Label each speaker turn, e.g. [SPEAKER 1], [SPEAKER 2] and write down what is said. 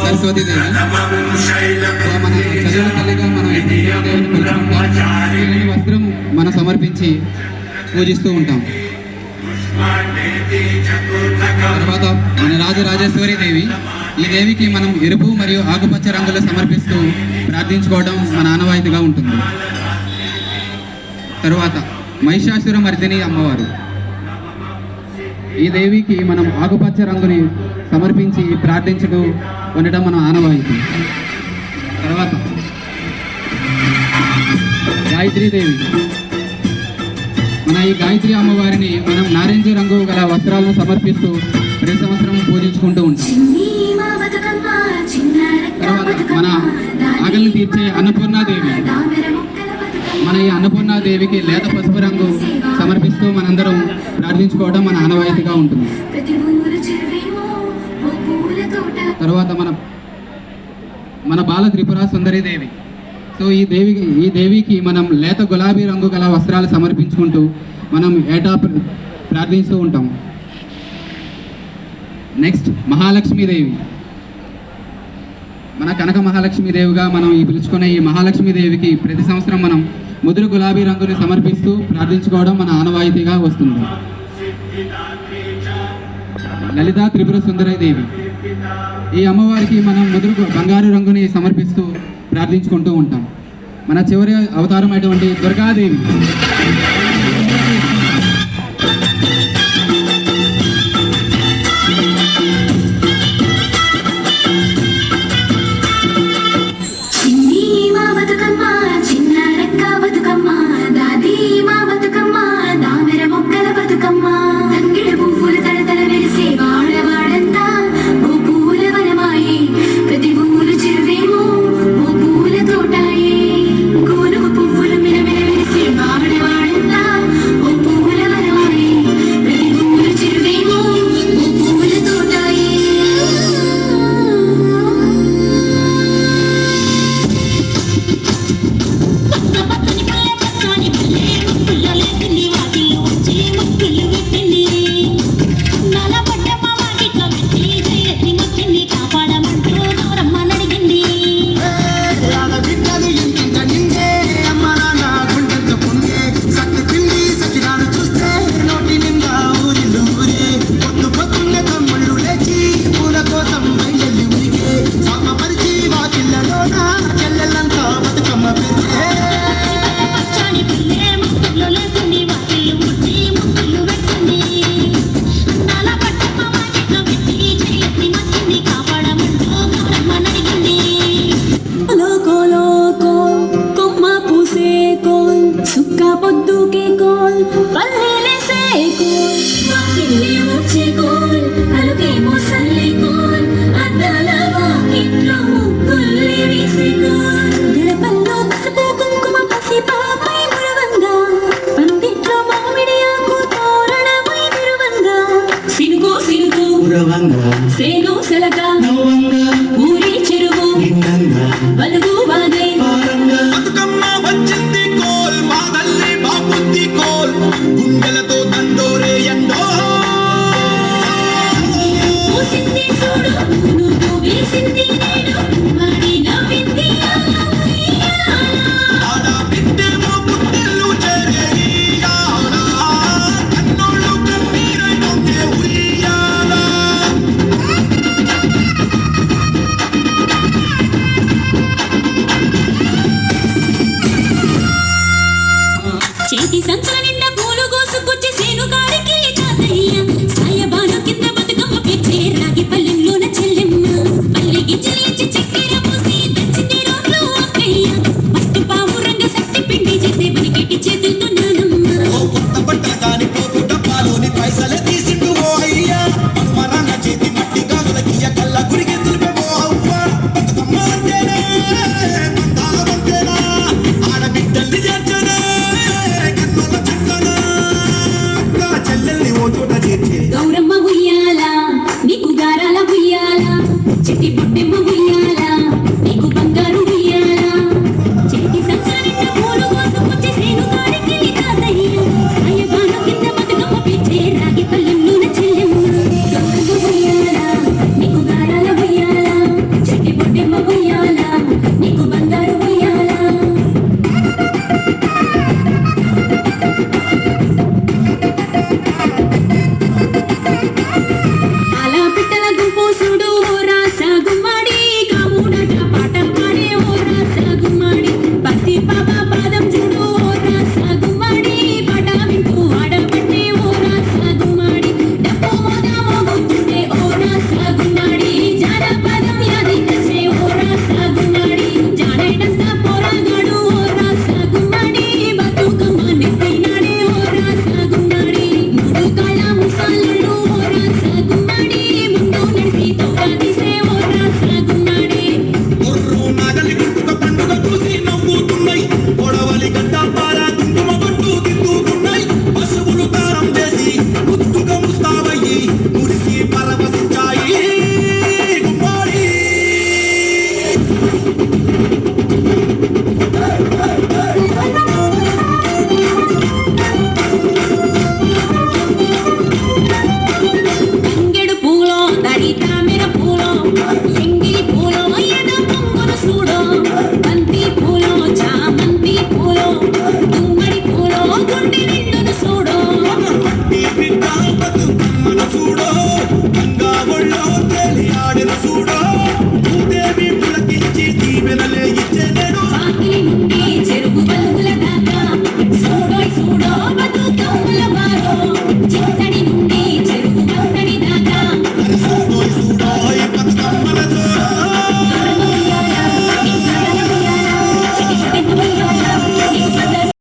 [SPEAKER 1] సరస్వతి దేవి. మన చదువుల తల్లిగా మనం దేవిని కొలుచుకుంటాం. వస్త్రం మనం సమర్పించి పూజిస్తూ ఉంటాం. తర్వాత మన రాజరాజేశ్వరి దేవి. ఈ దేవికి మనం ఎరుపు మరియు ఆకుపచ్చ రంగులు సమర్పిస్తూ ప్రార్థించుకోవడం మన ఆనవాయితీగా ఉంటుంది. తరువాత మహిషాసుర మర్దిని అమ్మవారు. ఈ దేవికి మనం ఆకుపచ్చ రంగుని సమర్పించి ప్రార్థించుతూ ఉండటం మన ఆనవాయితీ. తర్వాత గాయత్రీదేవి. మన ఈ గాయత్రి అమ్మవారిని మనం నారింజ రంగు గల వస్త్రాలను సమర్పిస్తూ ప్రతి సంవత్సరం పూజించుకుంటూ ఉంటాం. తర్వాత మన ఆకలిని తీర్చే అన్నపూర్ణాదేవి. మన ఈ అన్నపూర్ణాదేవికి లేత పసుపు రంగు సమర్పిస్తూ మనందరం ప్రార్థించుకోవడం మన ఆనవాయితీగా ఉంటుంది. తర్వాత మన బాల త్రిపుర సుందరి దేవి. సో ఈ దేవికి మనం లేత గులాబీ రంగు గల వస్త్రాలు సమర్పించుకుంటూ మనం ఏటా ప్రార్థిస్తూ ఉంటాం. నెక్స్ట్ మహాలక్ష్మీదేవి. మన కనక మహాలక్ష్మీదేవిగా మనం పిలుచుకునే ఈ మహాలక్ష్మీదేవికి ప్రతి సంవత్సరం మనం ముదురు గులాబీ రంగుని సమర్పిస్తూ ప్రార్థించుకోవడం మన ఆనవాయితీగా వస్తుంది. లలితా త్రిపుర సుందరి దేవి. ఈ అమ్మవారికి మనం ముదురు బంగారు రంగుని సమర్పిస్తూ ప్రార్థించుకుంటూ ఉంటాం. మన చివరి అవతారం అయినటువంటి దుర్గాదేవి.
[SPEAKER 2] బతుకు